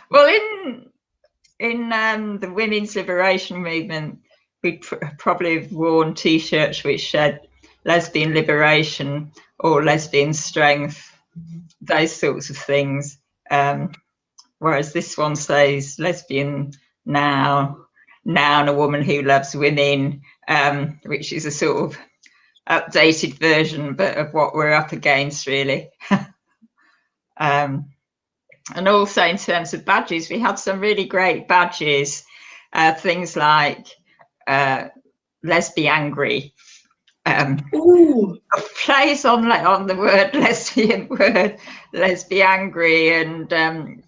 Well, in the women's liberation movement, we'd probably have worn T-shirts which said lesbian liberation or lesbian strength, those sorts of things. Whereas this one says lesbian now, a woman who loves women, which is a sort of updated version, but of what we're up against, really. And also in terms of badges, we had some really great badges, things like Lesbiangry, plays on the word lesbian word, Lesbiangry, and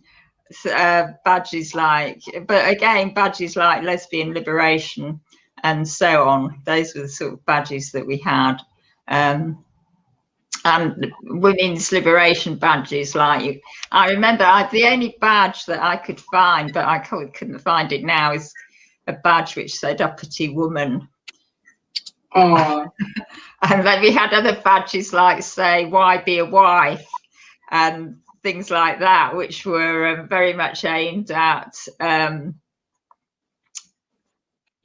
badges like, but again, badges like lesbian liberation and so on. Those were the sort of badges that we had. And women's liberation badges, like, I remember the only badge that I could find, but I couldn't find it now, is a badge which said uppity woman. And then we had other badges like, say, why be a wife, and things like that, which were very much aimed at,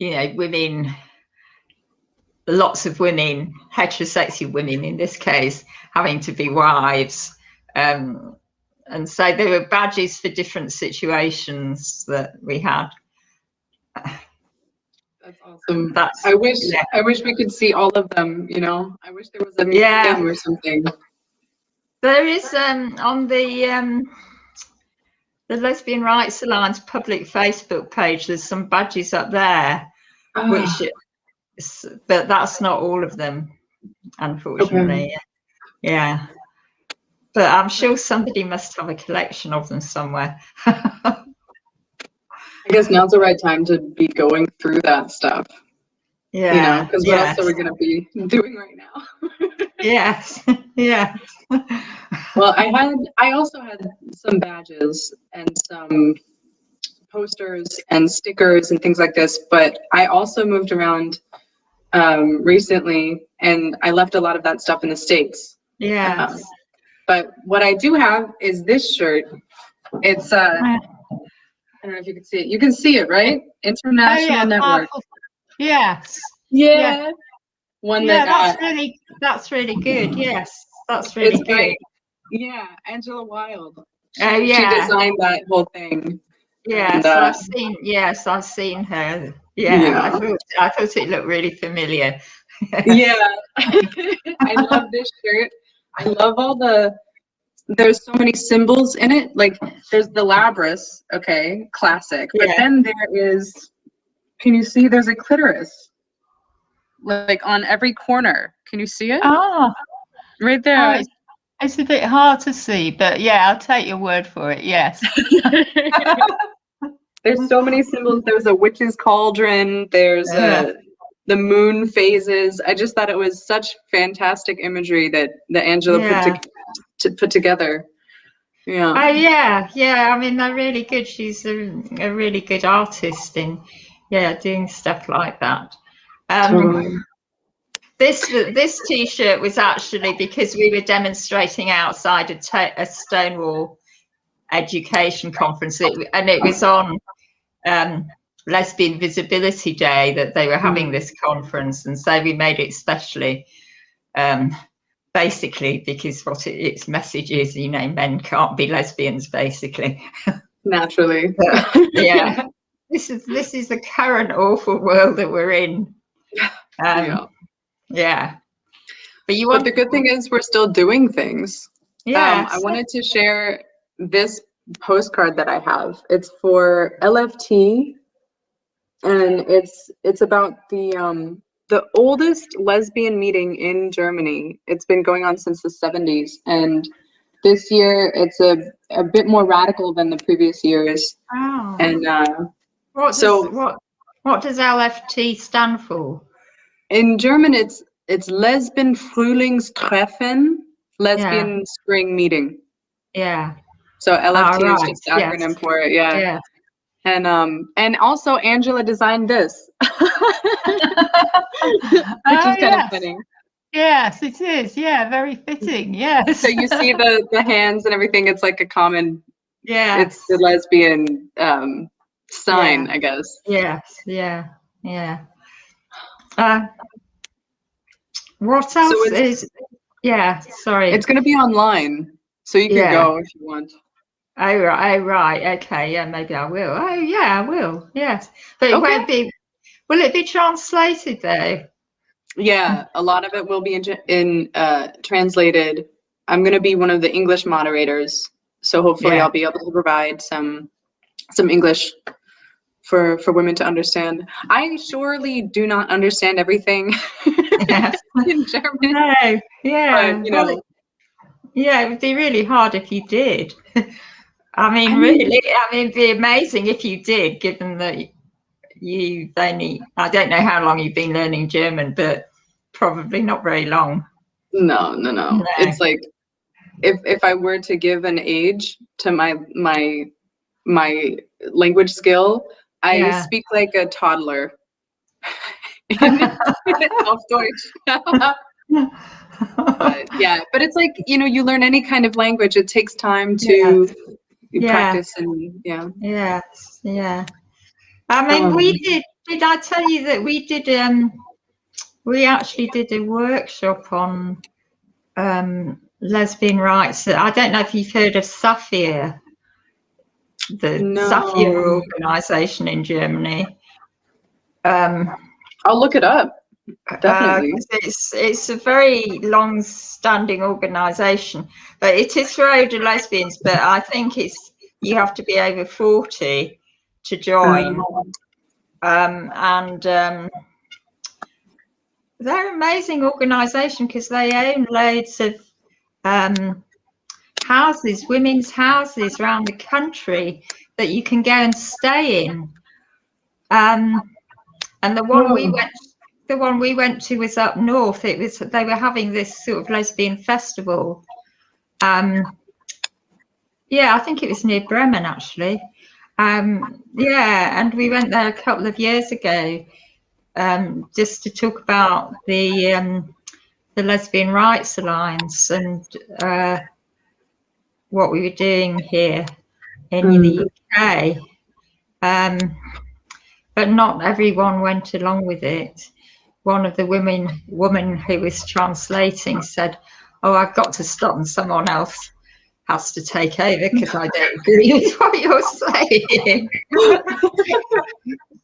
women, lots of women, heterosexual women in this case, having to be wives. And so there were badges for different situations that we had. That's awesome. I wish we could see all of them, I wish there was a museum or something. There is on the Lesbian Rights Alliance public Facebook page, there's some badges up there, but that's not all of them, unfortunately. Okay. Yeah, but I'm sure somebody must have a collection of them somewhere. I guess now's the right time to be going through that stuff. Yeah, because what else are we going to be doing right now? Yes. Yeah. Well, I also had some badges and some posters and stickers and things like this, but I also moved around recently, and I left a lot of that stuff in the States. Yeah. But what I do have is this shirt. It's I don't know if you can see it. You can see it, right? International Network. Yes. Yeah. One that that's really good. Yes, that's really good. Great. Yeah, Angela Wilde. She designed that whole thing. Yes, and, I've seen her. Yeah. I thought it looked really familiar. Yeah. I love this shirt. I love there's so many symbols in it. Like there's the Labrys, classic. But then there is, can you see there's a clitoris? Like on every corner. Can you see it? Oh. Right there. Oh, it's a bit hard to see, but I'll take your word for it. Yes. There's so many symbols. There's a witch's cauldron. There's the moon phases. I just thought it was such fantastic imagery that Angela put together. Yeah. I mean, they're really good. She's a really good artist in doing stuff like that. Totally. This T-shirt was actually because we were demonstrating outside a Stonewall education conference, and it was on Lesbian Visibility Day that they were having this conference, and so we made it specially, basically because what its message is, men can't be lesbians, basically. Naturally. Yeah. This is the current awful world that we're in. Yeah. But the good thing is we're still doing things. Yeah. I wanted to share this postcard that I have. It's for LFT, and it's about the oldest lesbian meeting in Germany. It's been going on since the 70s, and this year it's a bit more radical than the previous years. Oh. And what does LFT stand for? In German, it's Lesbian Frühlingstreffen, lesbian spring meeting. Yeah. So LFT is just the acronym for it. Yeah. Yeah. And also Angela designed this, which is kind of funny. Yes, it is. Yeah, very fitting. Yes. So you see the hands and everything. It's like a common. Yes. It's the lesbian sign, Yeah. I guess. Yes. Yeah. Yeah. What So else is? Yeah. Sorry. it's going to be online, so you can Yeah. go if you want. Oh right. Oh right. Okay. Yeah. Maybe I will. Oh yeah. I will. Yes. But it Okay. won't be. Will it be translated though? Yeah, a lot of it will be in translated. I'm going to be one of the English moderators, so hopefully Yeah. I'll be able to provide some English for women to understand. I surely do not understand everything Yes. in German, No. Yeah. but you Well, know, yeah. It would be really hard if you did. I mean, I mean, really. I mean, it'd be amazing if you did, given that you've only. I don't know how long you've been learning German, but probably not very long. no. No. It's like if I were to give an age to my language skill, I Yeah. speak like a toddler in auf Deutsch. But yeah, but it's like, you know, you learn any kind of language, it takes time Yeah. to Yeah. practice and yeah. Yes. Yeah. I mean, we did. Did I tell you that we did? We actually did a workshop on lesbian rights. I don't know if you've heard of Saphir, the Saphir No. organization in Germany. I'll look it up. Definitely. It's a very long-standing organisation, but it is for older lesbians. But I think you have to be over 40 to join, and they're an amazing organisation because they own loads of houses, women's houses around the country that you can go and stay in. And the one we went to was up north. They were having this sort of lesbian festival. Yeah, I think it was near Bremen actually. Yeah, and we went there a couple of years ago, just to talk about the Lesbian Rights Alliance and what we were doing here in the UK. But not everyone went along with it. One of the women who was translating said, "Oh, I've got to stop and someone else has to take over because I don't agree with what you're saying."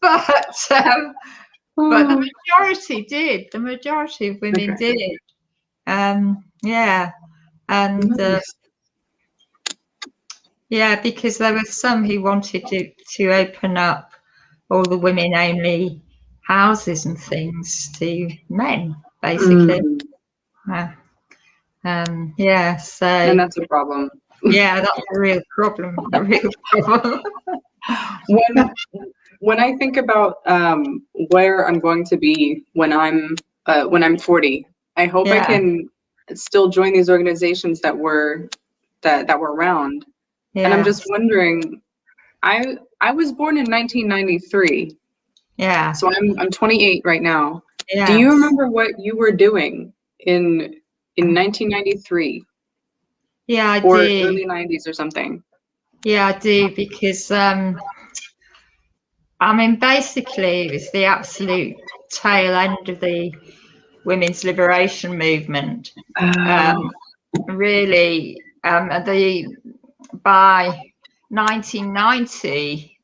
But the majority did. The majority of women did. Yeah, and yeah, because there were some who wanted to open up all the women-only houses and things to men, basically. Yeah, so And that's a problem. yeah, that's a real problem. A real problem. When I think about where I'm going to be when I'm 40, I hope I can still join these organizations that were around. And I'm just wondering, I was born in 1993. Yeah. So I'm 28 right now. Yeah. Do you remember what you were doing in 1993? Yeah, I or do. Early 90s or something. Yeah, I do, because I mean, basically, it was the absolute tail end of the women's liberation movement. Really, by 1990,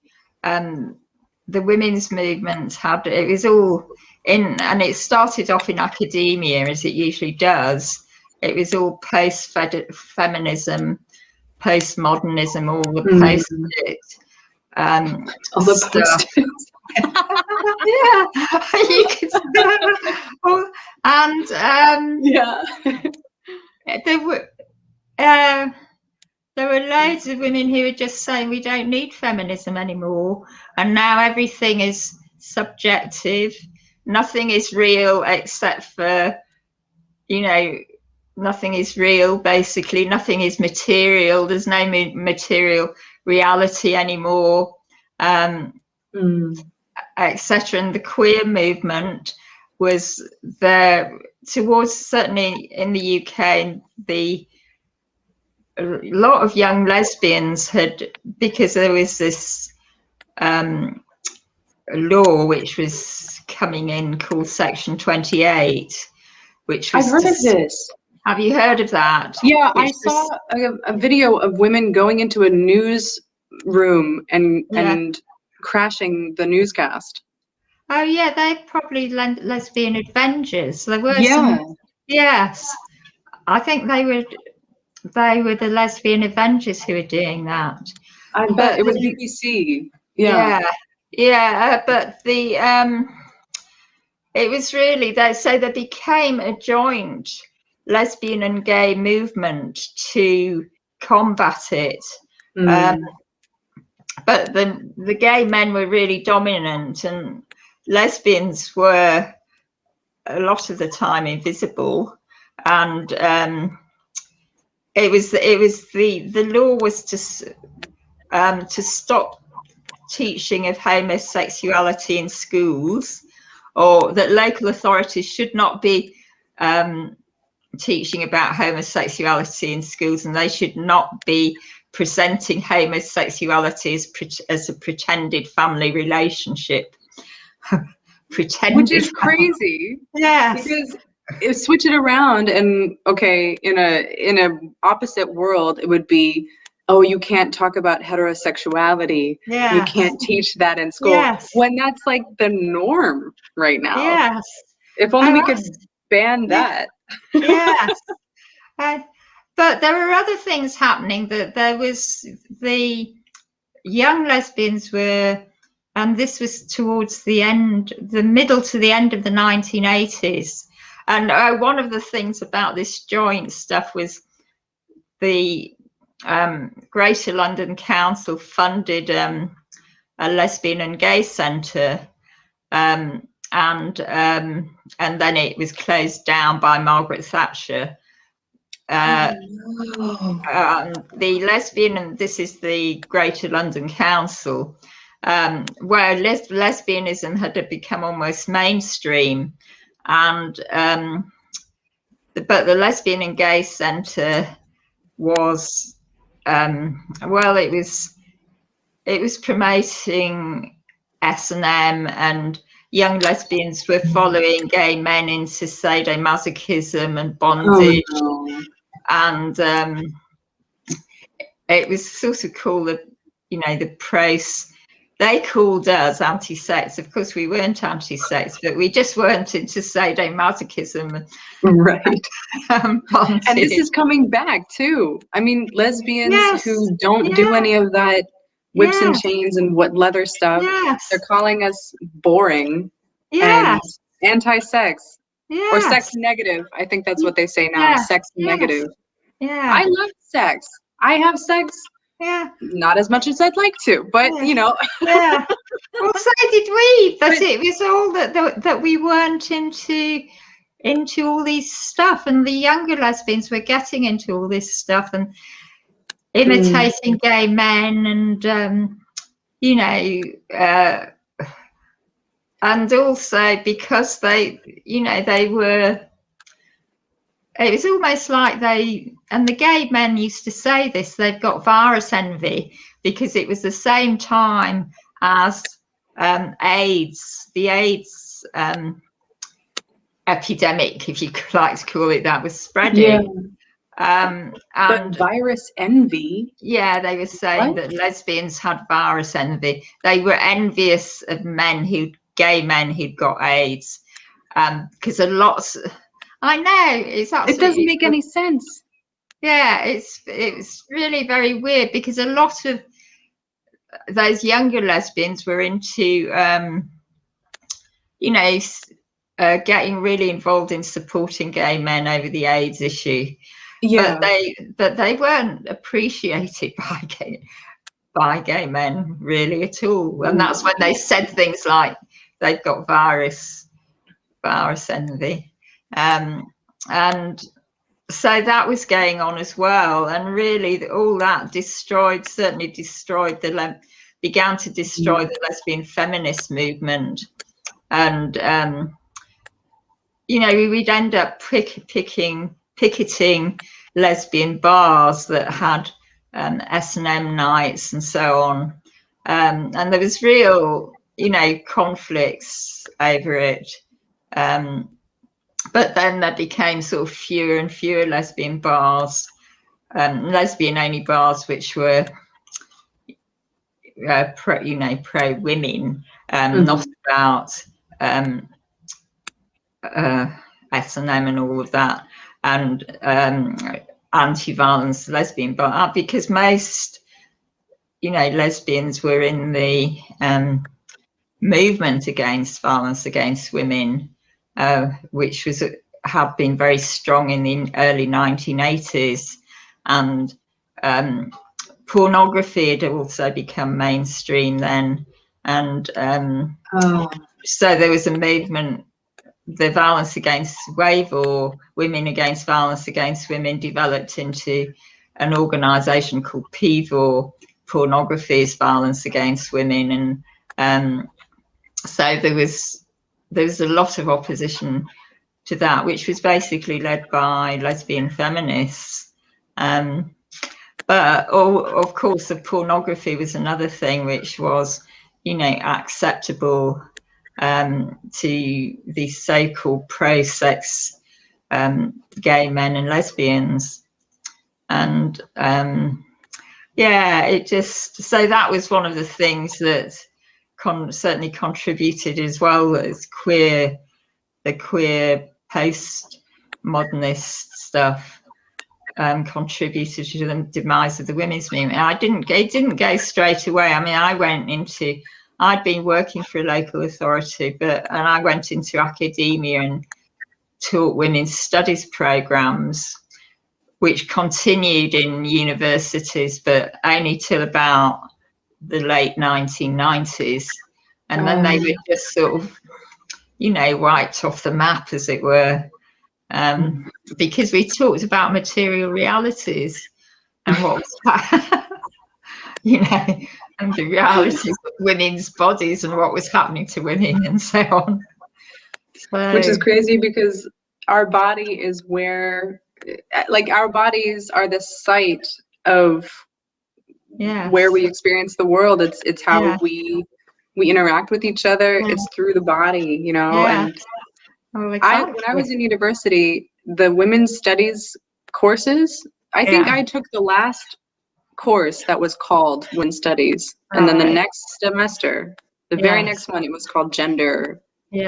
the women's movement it was all in, and it started off in academia, as it usually does. It was all post-feminism, postmodernism, all the post-it all the stuff. Yeah, you could say. And there were loads of women who were just saying we don't need feminism anymore, and now everything is subjective. Nothing is real except for, you know, nothing is real, basically. Nothing is material. There's no material reality anymore, etc. And the queer movement was there towards, certainly in the UK, a lot of young lesbians had, because there was this law which was coming in called Section 28, which was... I've heard of this. Have you heard of that? Yeah, I saw a video of women going into a newsroom and crashing the newscast. Oh yeah, they're probably lesbian Avengers. There were some. Yes, I think they were the lesbian Avengers who were doing that. I bet it was BBC. Yeah. But it was really, they say there became a joint lesbian and gay movement to combat it. But the gay men were really dominant, and lesbians were a lot of the time invisible. And it was the law was to stop teaching of homosexuality in schools, or that local authorities should not be teaching about homosexuality in schools, and they should not be presenting homosexuality as a pretended family relationship. Which is crazy. Yes. Because if switch it around, and okay, in a opposite world, it would be, oh, you can't talk about heterosexuality. Yes. You can't teach that in school. Yes. When that's like the norm right now. Yes. If only we could ban that. Yes. But there were other things happening. That there was the young lesbians were, and this was towards the middle to the end of the 1980s. And one of the things about this joint stuff was the Greater London Council funded a lesbian and gay centre, and then it was closed down by Margaret Thatcher. The lesbian, and this is the Greater London Council, where lesbianism had become almost mainstream, and but the Lesbian and Gay Centre was it was promoting S&M, and young lesbians were following gay men into sadomasochism and bondage. And it was sort of cool that, the press, they called us anti-sex. Of course, we weren't anti-sex, but we just weren't into sadomasochism. Right. And this is coming back too. I mean, lesbians who don't do any of that whips and chains and leather stuff, they're calling us boring and anti-sex. Or sex negative. I think that's what they say now. Sex negative. Yeah. I love sex. I have sex. Yeah. Not as much as I'd like to, but Yeah. Well, so did we. But it was all that we weren't into all these stuff, and the younger lesbians were getting into all this stuff and imitating gay men, and and also because they were, it was almost like and the gay men used to say this, they've got virus envy, because it was the same time as AIDS, the AIDS epidemic, if you like to call it that, was spreading. But virus envy? Yeah, they were saying that lesbians had virus envy. They were envious of gay men who'd got AIDS, because a lot. I know, it doesn't make any sense. Yeah, it's really very weird, because a lot of those younger lesbians were into getting really involved in supporting gay men over the AIDS issue. Yeah. But they weren't appreciated by gay men really at all. And that's when they said things like they've got virus envy. And so that was going on as well. And really all that began to destroy the lesbian feminist movement. And you know, we would end up picketing lesbian bars that had S&M nights and so on. And there was real, you know, conflicts over it. But then there became sort of fewer and fewer lesbian bars, lesbian-only bars, which were, pro-women, not about S&M and all of that, and anti-violence lesbian bar, because most, you know, lesbians were in the movement against violence against women, which had been very strong in the early 1980s, and pornography had also become mainstream then, and so there was a movement. The violence against WAVE, or Women Against Violence Against Women, developed into an organisation called PVAW, Pornography is Violence Against Women, and so there was a lot of opposition to that, which was basically led by lesbian feminists. But of course, the pornography was another thing which was, you know, acceptable to the so-called pro-sex gay men and lesbians, and yeah, it just, so that was one of the things that certainly contributed as well as the queer post-modernist stuff contributed to the demise of the women's movement. It didn't go straight away. I mean, I'd been working for a local authority, and I went into academia and taught women's studies programs, which continued in universities, but only till about the late 1990s. And then they were just sort of, you know, wiped off the map, as it were, because we talked about material realities and what was that, you know, and the realities of women's bodies and what was happening to women and so on. So, which is crazy, because our body is where, like, our bodies are the site of where we experience the world. It's how we interact with each other. It's through the body, you know. And exactly. when I was in university, the women's studies courses, I think I took the last course that was called Women's Studies, and then the next semester, the very next one, it was called Gender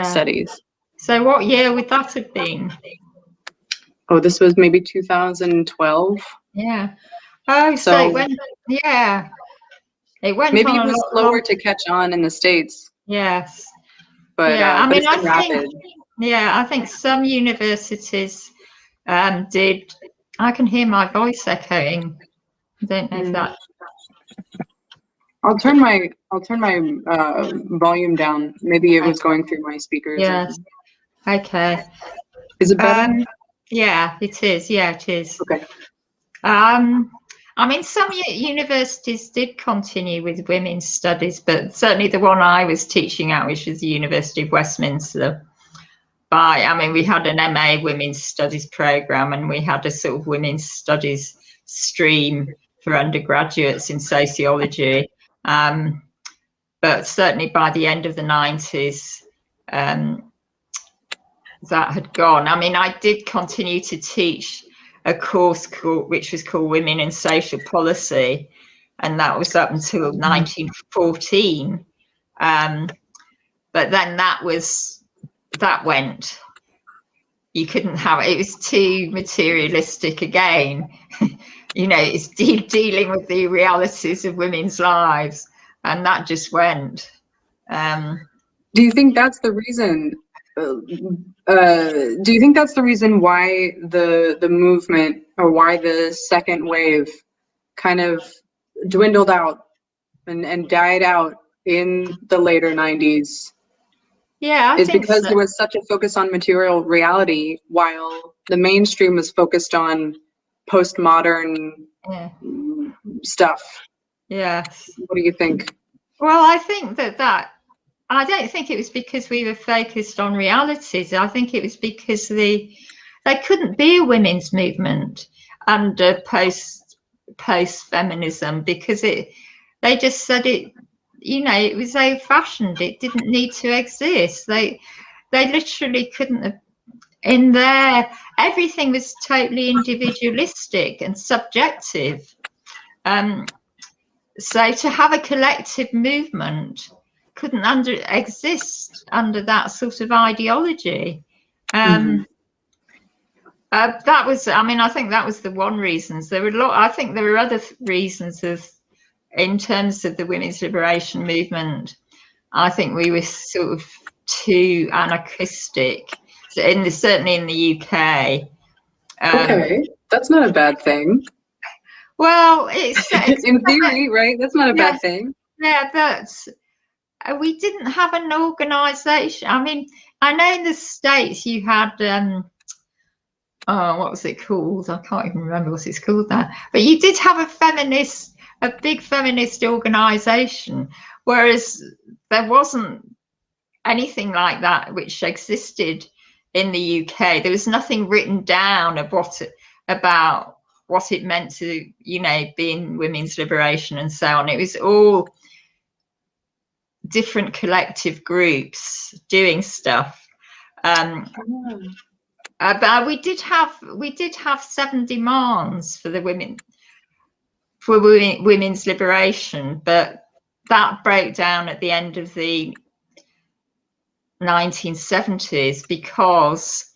Studies. So what year would that have been? Oh, this was maybe 2012. Yeah. Oh, so it went, it went maybe on it was slower to catch on in the States. Yes. But I mean, I think some universities did. I can hear my voice echoing. I don't know if that. I'll turn my volume down. Maybe it was going through my speakers. Yes. Okay. Is it better? Yeah, it is. Yeah, it is. Okay. I mean, some universities did continue with women's studies, but certainly the one I was teaching at, which was the University of Westminster, we had an MA Women's Studies program, and we had a sort of women's studies stream for undergraduates in sociology. But certainly by the end of the 90s, that had gone. I mean, I did continue to teach a course which was called Women in Social Policy, and that was up until 1914. But then that went. You couldn't have it. It was too materialistic again. You know, it's dealing with the realities of women's lives, and that just went. Do you think that's the reason? Do you think that's the reason why the movement, or why the second wave kind of dwindled out and died out in the later 90s? Yeah, I think think because so. there was such a focus on material reality, while the mainstream was focused on postmodern stuff. Yes. What do you think? Well, I think that I don't think it was because we were focused on realities. I think it was because there couldn't be a women's movement under post feminism, because they just said it, you know, it was old fashioned. It didn't need to exist. They literally couldn't have. In there, everything was totally individualistic and subjective. So to have a collective movement couldn't exist under that sort of ideology. That was, I mean, I think that was the one reason. There were I think there were other reasons in terms of the women's liberation movement. I think we were sort of too anarchistic, certainly in the UK. Okay, that's not a bad thing. Well, it's in theory, right? That's not a bad thing. Yeah, but we didn't have an organisation. I mean, I know in the States you had what was it called? I can't even remember what it's called now. But you did have a big feminist organisation, whereas there wasn't anything like that which existed in the UK. There was nothing written down about what it meant to, you know, be in women's liberation and so on. It was all different collective groups doing stuff. But we did have 7 demands for women's liberation, but that broke down at the end of the 1970s because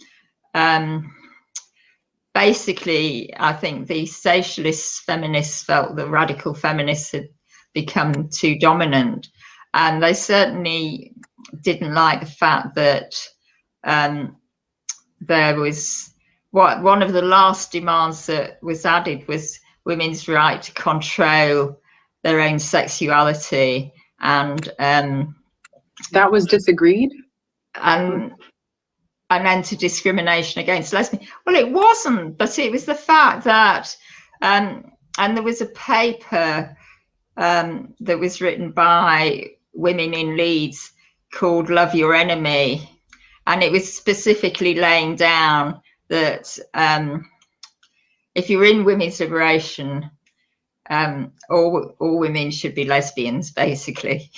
basically I think the socialist feminists felt that radical feminists had become too dominant, and they certainly didn't like the fact that there was one of the last demands that was added was women's right to control their own sexuality, and that was disagreed. And anti-discrimination against lesbians. Well, it wasn't, but it was the fact that, and there was a paper that was written by women in Leeds called Love Your Enemy, and it was specifically laying down that if you're in women's liberation, all women should be lesbians, basically.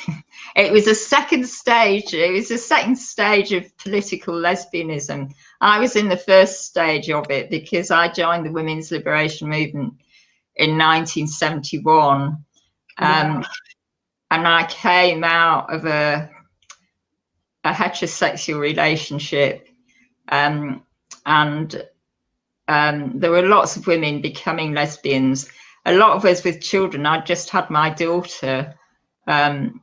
It was a second stage. It was a second stage of political lesbianism. I was in the first stage of it because I joined the women's liberation movement in 1971. And I came out of a heterosexual relationship. And there were lots of women becoming lesbians. A lot of us with children. I just had my daughter in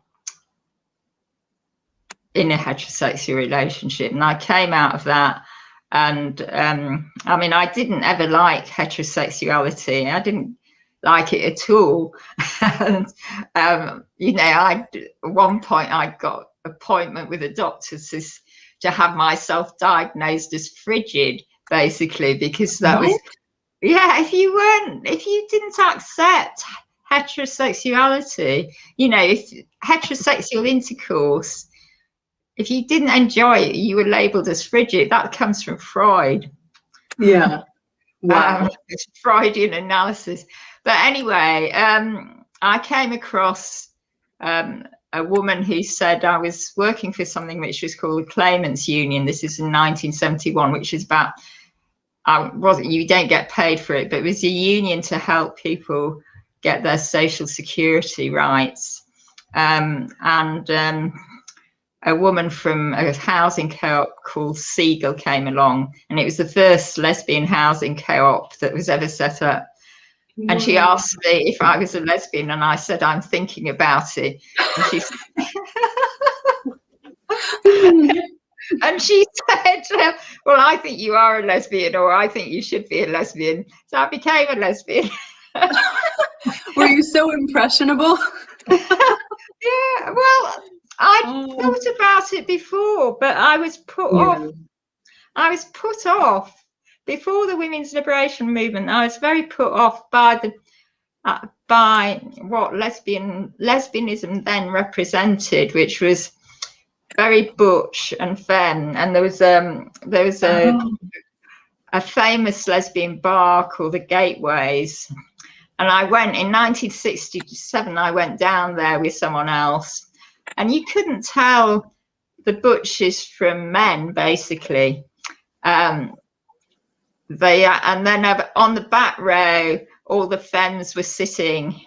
a heterosexual relationship, and I came out of that. And I mean, I didn't ever like heterosexuality. I didn't like it at all. And you know, at one point I got an appointment with a doctor to have myself diagnosed as frigid, basically, because that was. Yeah, if you didn't accept heterosexuality, you know, if heterosexual intercourse, if you didn't enjoy it, you were labeled as frigid. That comes from Freud. Yeah. Wow. It's Freudian analysis. But anyway, I came across a woman who said I was working for something which was called the Claimants Union. This is in 1971, which is about. You don't get paid for it, but it was a union to help people get their social security rights. And a woman from a housing co-op called Siegel came along, and it was the first lesbian housing co-op that was ever set up. And she asked me if I was a lesbian, and I said, I'm thinking about it. And she And she said, well, I think you are a lesbian, or I think you should be a lesbian. So I became a lesbian. Were you so impressionable? Yeah, well, I thought about it before, but I was put off. I was put off before the women's liberation movement. I was very put off by what lesbianism then represented, which was very butch and femme, and there was a famous lesbian bar called the Gateways, and I went in 1967. I went down there with someone else, and you couldn't tell the butches from men, basically. And then on the back row, all the femmes were sitting,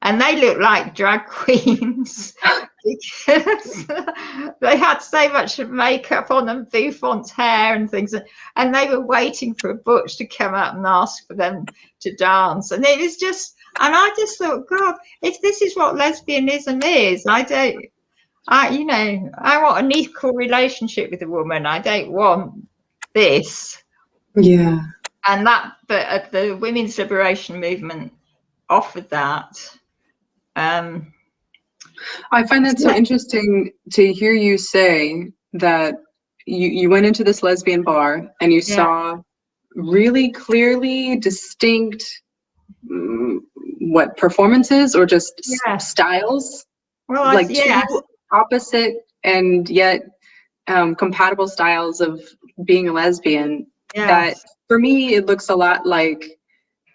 and they looked like drag queens because they had so much makeup on and bouffant hair and things, and they were waiting for a butch to come up and ask for them to dance. And it was just, and I just thought, God, if this is what lesbianism is, I want an equal relationship with a woman. I don't want this. Yeah. And but the women's liberation movement offered that. I find that so interesting to hear you say that you went into this lesbian bar and you saw really clearly distinct performances or just styles, like two opposite and yet compatible styles of being a lesbian. That for me, it looks a lot like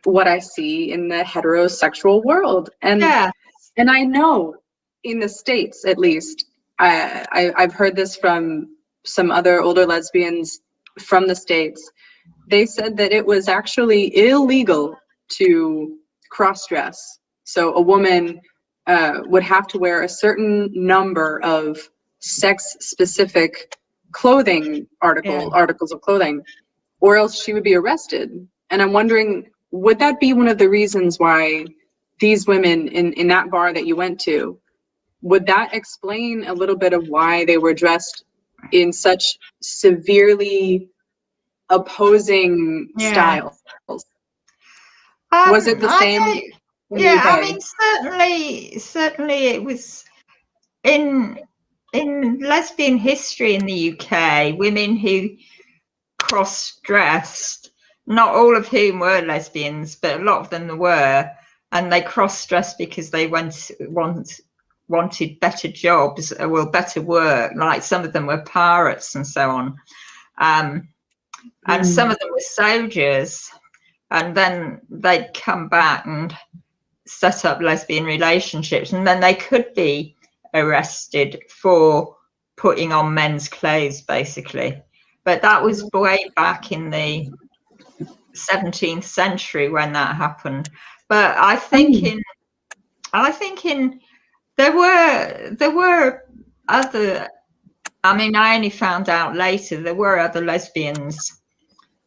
what I see in the heterosexual world. And I know in the States, at least, I've heard this from some other older lesbians from the States. They said that it was actually illegal to cross-dress. So a woman would have to wear a certain number of sex-specific clothing articles of clothing, or else she would be arrested. And I'm wondering, would that be one of the reasons why these women in that bar that you went to, would that explain a little bit of why they were dressed in such severely opposing styles? Was it the same? I mean, certainly it was in lesbian history in the UK, women who cross-dressed, not all of whom were lesbians, but a lot of them were, and they cross-dressed because they wanted better jobs, better work. Like some of them were pirates and so on, and some of them were soldiers, and then they'd come back and set up lesbian relationships, and then they could be arrested for putting on men's clothes, basically. But that was way back in the 17th century when that happened. But I think there were other, I mean, I only found out later there were other lesbians.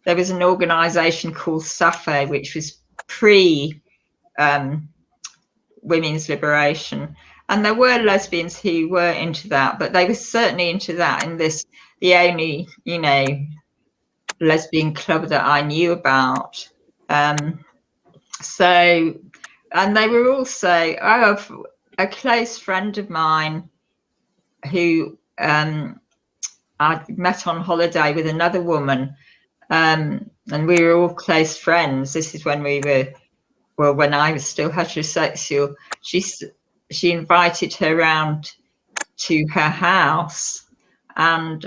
There was an organization called Sappho, which was pre women's liberation, and there were lesbians who were into that, but they were certainly into that in the only lesbian club that I knew about. So, and they were also a close friend of mine who I met on holiday with another woman, and we were all close friends. This is when we were, well, when I was still heterosexual. She invited her around to her house, and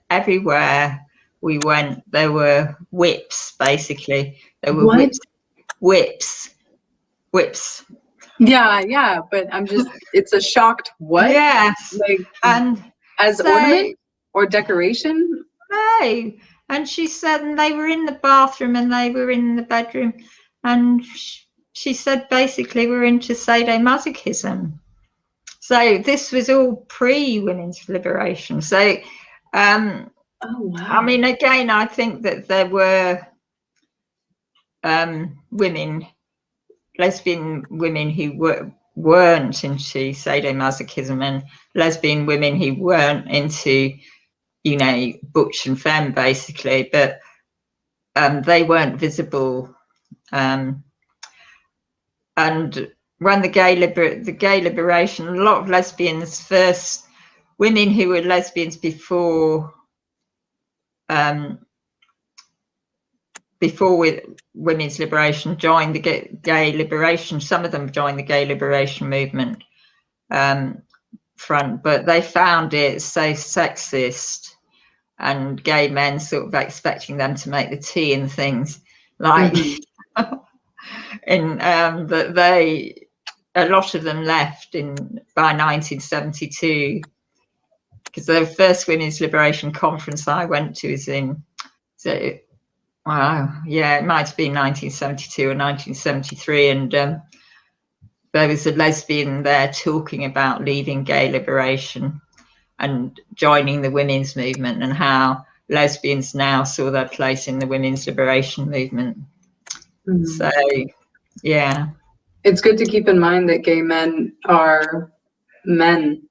everywhere we went, there were whips, basically. There were whips. Yeah, but I'm just, it's a shocked what? Yes. Like, and as ornament or decoration? No. And she said, and they were in the bathroom and they were in the bedroom, and she said basically we're into sadomasochism. So this was all pre-women's liberation. So oh, wow. I mean, again, I think that there were lesbian women who weren't into sadomasochism, and lesbian women who weren't into, butch and femme, basically, but they weren't visible. And when the gay liberation, a lot of lesbians, first women who were lesbians before women's liberation joined the gay liberation. Some of them joined the gay liberation movement, front, but they found it so sexist, and gay men sort of expecting them to make the tea and things like in that a lot of them left by 1972, because the first women's liberation conference I went to was in, so wow, yeah, it might have been 1972 or 1973, and there was a lesbian there talking about leaving gay liberation and joining the women's movement, and how lesbians now saw their place in the women's liberation movement. So yeah, it's good to keep in mind that gay men are men.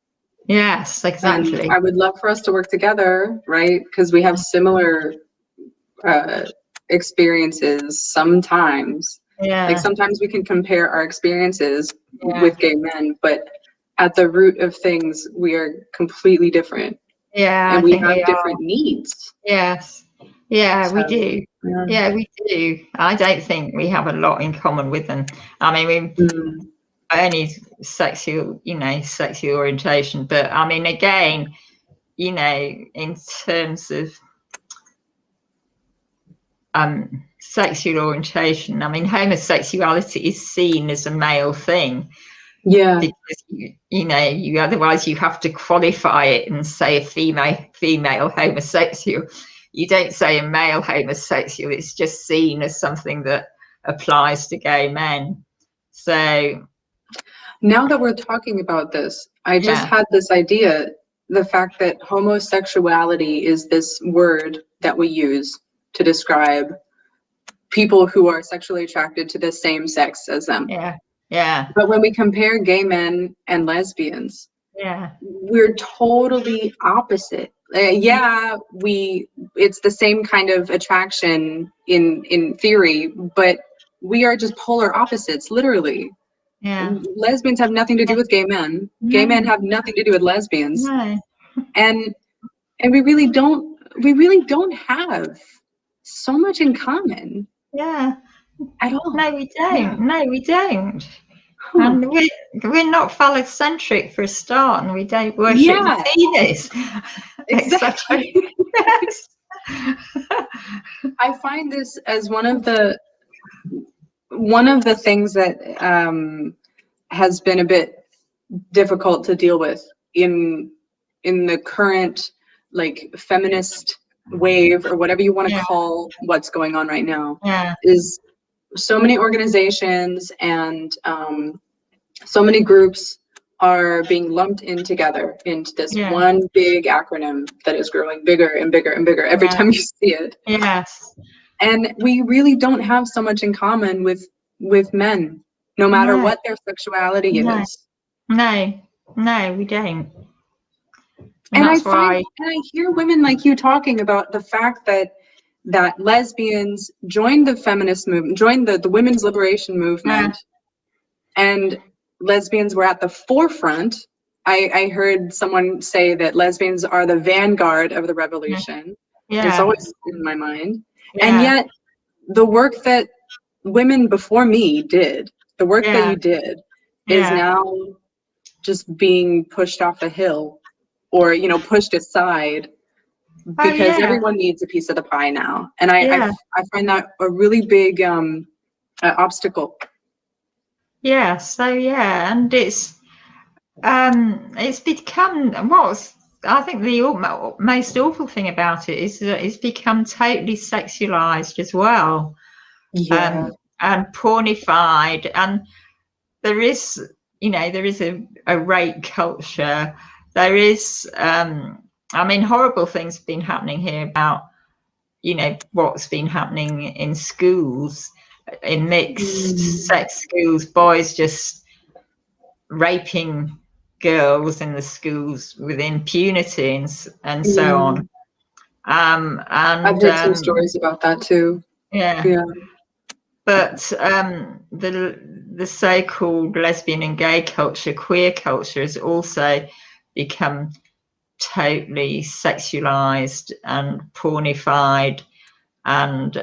Yes, exactly. And I would love for us to work together, right? Because we have similar experiences sometimes. Yeah. Like sometimes we can compare our experiences with gay men, but at the root of things, we are completely different. Yeah. And we have different needs. Yes. Yeah, So, we do. Yeah, we do. I don't think we have a lot in common with them. I mean, we only sexual orientation, but I mean, again, in terms of sexual orientation, I mean, homosexuality is seen as a male thing. Yeah. Because you otherwise you have to qualify it and say a female homosexual. You don't say a male homosexual. It's just seen as something that applies to gay men. So now that we're talking about this, I just had this idea, the fact that homosexuality is this word that we use to describe people who are sexually attracted to the same sex as them. Yeah. But when we compare gay men and lesbians, we're totally opposite. It's the same kind of attraction in theory, but we are just polar opposites, literally. Yeah. Lesbians have nothing to do with gay men. Gay men have nothing to do with lesbians. And we really don't have so much in common. Yeah. At all. No, we don't. Yeah. No, we don't. And we're not phallocentric for a start, and we don't worship the penis. Exactly. Yes. I find this as one of the things that has been a bit difficult to deal with in the current like feminist wave, or whatever you want to call what's going on right now, is so many organizations and so many groups are being lumped in together into this one big acronym that is growing bigger and bigger and bigger every time you see it. Yes. And we really don't have so much in common with men, no matter what their sexuality is. No, we don't. And I hear women like you talking about the fact that lesbians joined the feminist movement, joined the women's liberation movement, and lesbians were at the forefront. I heard someone say that lesbians are the vanguard of the revolution. It's always in my mind. And yet the work that women before me did, the work that you did, is now just being pushed off a hill, or pushed aside, because everyone needs a piece of the pie now. And I find that a really big obstacle. And it's become I think the most awful thing about it is that it's become totally sexualized as well, and pornified, and there is a rape culture. There is horrible things have been happening here about what's been happening in schools, in mixed sex schools, boys just raping girls in the schools with impunity and so on. And I've heard some stories about that too. But the so-called lesbian and gay culture, queer culture, has also become totally sexualized and pornified, and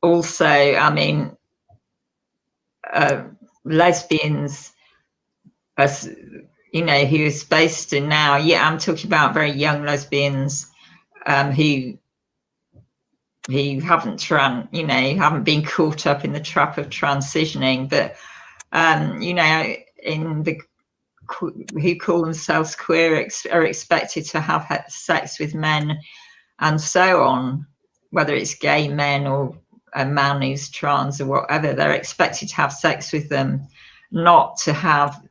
also, lesbians as you know, who is based in now. Yeah, I'm talking about very young lesbians who haven't haven't been caught up in the trap of transitioning, but you know, in the who call themselves queer are expected to have sex with men and so on, whether it's gay men or a man who's trans or whatever. They're expected to have sex with them, not to have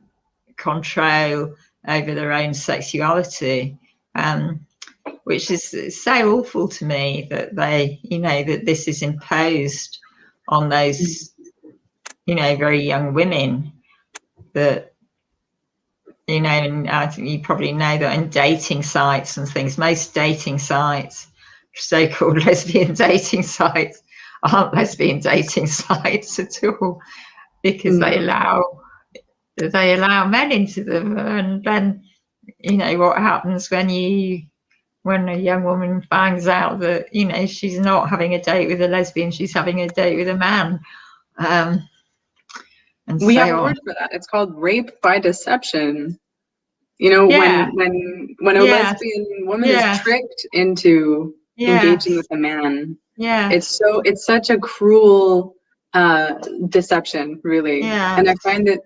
control over their own sexuality, which is so awful to me, that that this is imposed on those very young women. That and I think you probably know that in dating sites and things, most dating sites, so-called lesbian dating sites, aren't lesbian dating sites at all, because they allow men into them. And then what happens when a young woman finds out that she's not having a date with a lesbian, she's having a date with a man. And we have a word for that. It's called rape by deception. When a lesbian woman is tricked into engaging with a man. Yeah, it's such a cruel deception, really. And I find that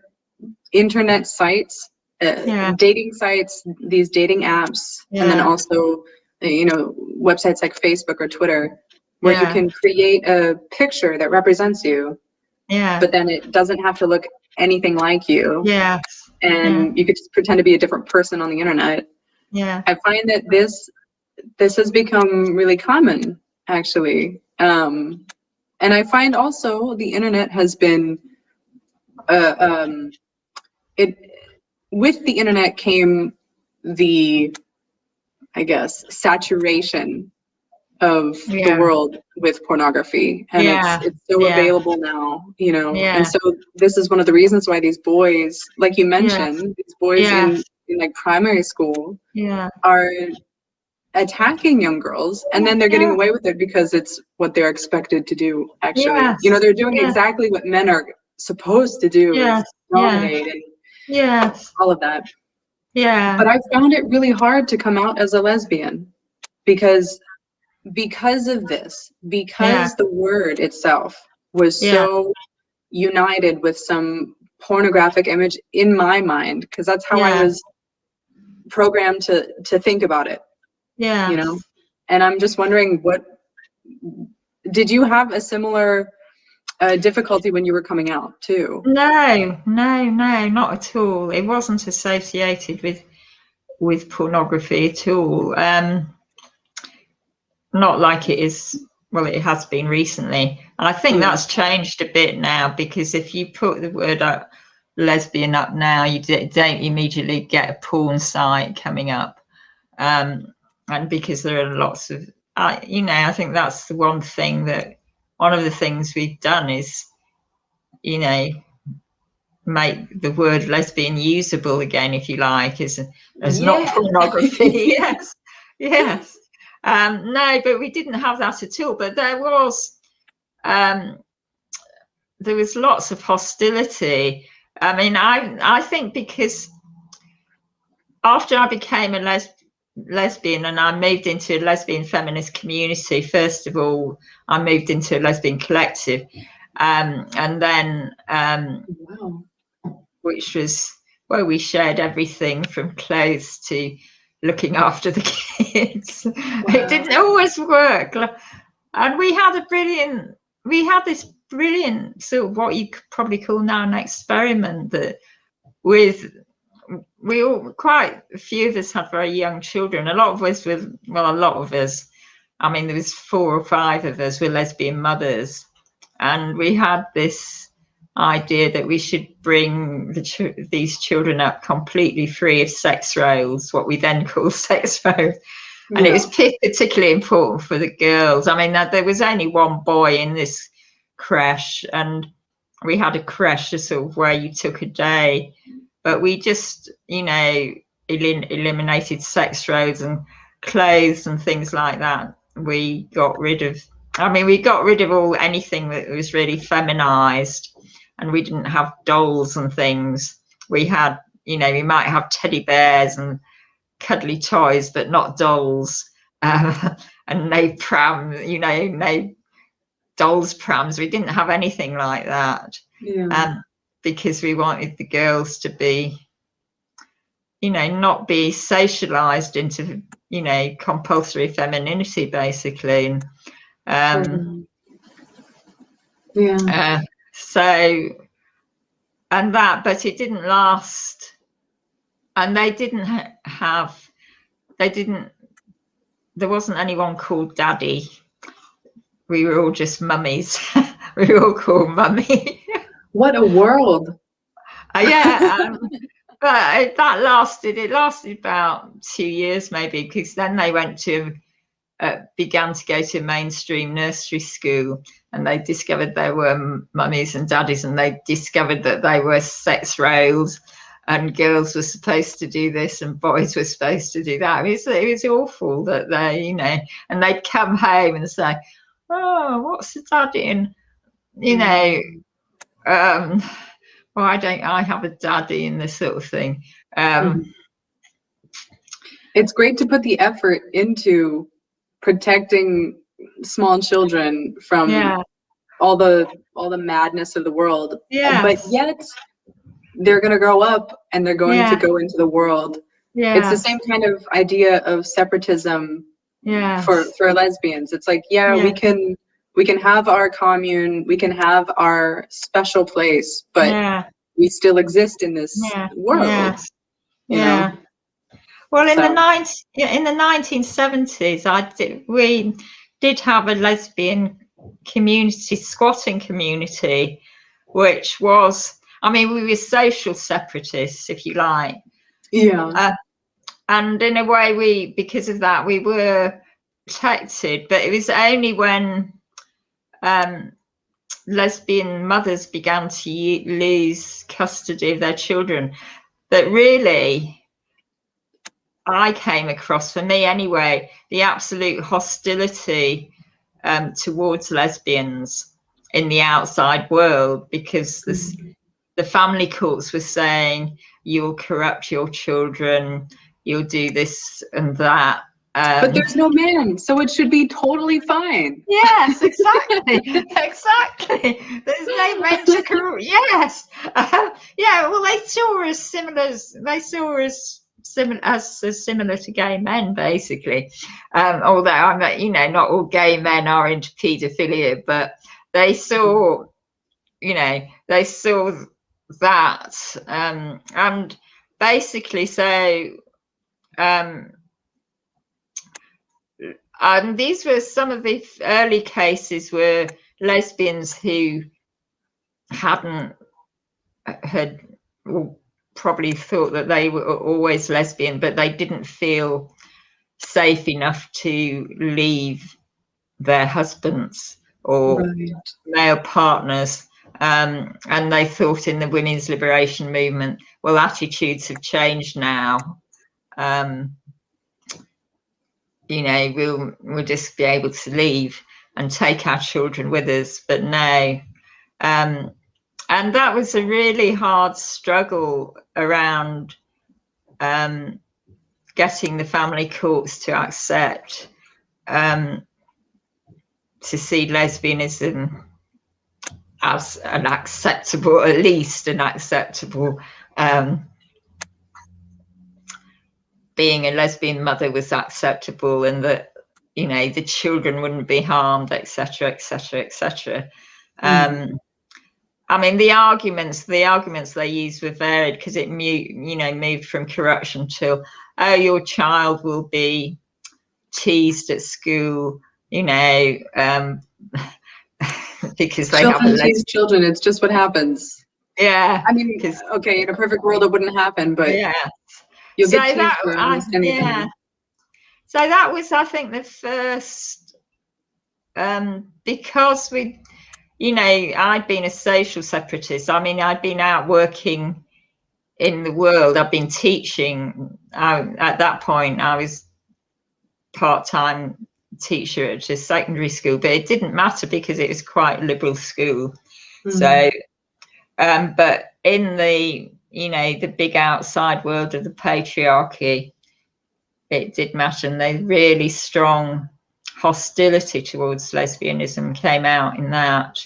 internet sites, dating sites, these dating apps, and then also websites like Facebook or Twitter, where you can create a picture that represents you. Yeah. But then it doesn't have to look anything like you. Yeah. And you could just pretend to be a different person on the internet. Yeah. I find that this has become really common, actually. And I find also the internet has been with the internet came the, I guess, saturation of the world with pornography, and it's so available now, and so this is one of the reasons why these boys, like you mentioned, these boys in like primary school are attacking young girls, and then they're getting away with it because it's what they're expected to do, actually. They're doing exactly what men are supposed to do, is dominate and all of that. But I found it really hard to come out as a lesbian because of this, because the word itself was so united with some pornographic image in my mind, because that's how I was programmed to think about it. And I'm just wondering, did you have a similar difficulty when you were coming out too? No, not at all. It wasn't associated with pornography at all. Not like it is. Well, it has been recently, and I think that's changed a bit now, because if you put the word lesbian up now, you don't immediately get a porn site coming up, and because there are lots of I think that's the one of the things we've done is make the word lesbian usable again, if you like, as not pornography. Yes. No, but we didn't have that at all. But there was lots of hostility. I mean, I think because after I became a lesbian and I moved into a lesbian feminist community, first of all, I moved into a lesbian collective, and then which was where we shared everything from clothes to looking after the kids. It didn't always work, and we had this brilliant sort of what you could probably call now an experiment, that quite a few of us had very young children. A lot of us, I mean, there was 4 or 5 of us were lesbian mothers, and we had this idea that we should bring these children up completely free of sex roles, what we then call sex roles. And it was particularly important for the girls. I mean, there was only one boy in this creche, and we had a creche sort of where you took a day, but we just, eliminated sex roles and clothes and things like that. We got rid of anything that was really feminized, and we didn't have dolls and things. We had you know, we might have teddy bears and cuddly toys, but not dolls, and no pram, you know, no dolls prams. We didn't have anything like that. Yeah. Because we wanted the girls to be, you know, not be socialized into, you know, compulsory femininity, basically. Yeah. So, and that, but it didn't last. And they didn't there wasn't anyone called Daddy. We were all just mummies. We were all called Mummy. What a world. Yeah. But that lasted about 2 years maybe, because then they began to go to mainstream nursery school, and they discovered there were mummies and daddies, and they discovered that they were sex roles, and girls were supposed to do this and boys were supposed to do that. It was awful that they, you know, and they'd come home and say, oh, what's the daddy? And, you know, why don't I have a daddy, and this sort of thing. It's great to put the effort into protecting small children from all the madness of the world. But yet they're going to grow up and they're going to go into the world. It's the same kind of idea of separatism for lesbians. It's like, we can have our commune, we can have our special place, but we still exist in this world. You know? Well, in the 1970s, we did have a lesbian community, squatting community, which was, I mean, we were social separatists, if you like. Yeah. And in a way, because of that, we were protected. But it was only when lesbian mothers began to lose custody of their children that really I came across, for me anyway, the absolute hostility towards lesbians in the outside world, because the family courts were saying, you'll corrupt your children, you'll do this and that. But there's no man, so it should be totally fine. Yes, exactly. Exactly. There's no men to corrupt. Yes. Yeah, well, they saw us similar to gay men, basically. Although I'm, you know, not all gay men are into paedophilia, but they saw, you know, that, and basically, so, and these were some of the early cases where lesbians who had probably thought that they were always lesbian, but they didn't feel safe enough to leave their husbands or male partners. And they thought in the women's liberation movement, well, attitudes have changed now. You know, we'll just be able to leave and take our children with us. But no. And that was a really hard struggle around getting the family courts to accept, to see lesbianism as an acceptable, at least an acceptable, being a lesbian mother was acceptable, and that, you know, the children wouldn't be harmed, etc., etc., etc. I mean, the arguments they used were varied, because it moved from corruption till, oh, your child will be teased at school, you know, because they children tease children. It's just what happens. Yeah. I mean, okay, in a perfect world it wouldn't happen, but you'll get teased for almost anything. Yeah. So that was, I think, the first, because we, you know, I'd been a social separatist. I mean, I'd been out working in the world. I've been teaching. At that point, I was part-time teacher at a secondary school, but it didn't matter because it was quite a liberal school. So, but in the you know, the big outside world of the patriarchy, it did matter, and the really strong hostility towards lesbianism came out in that.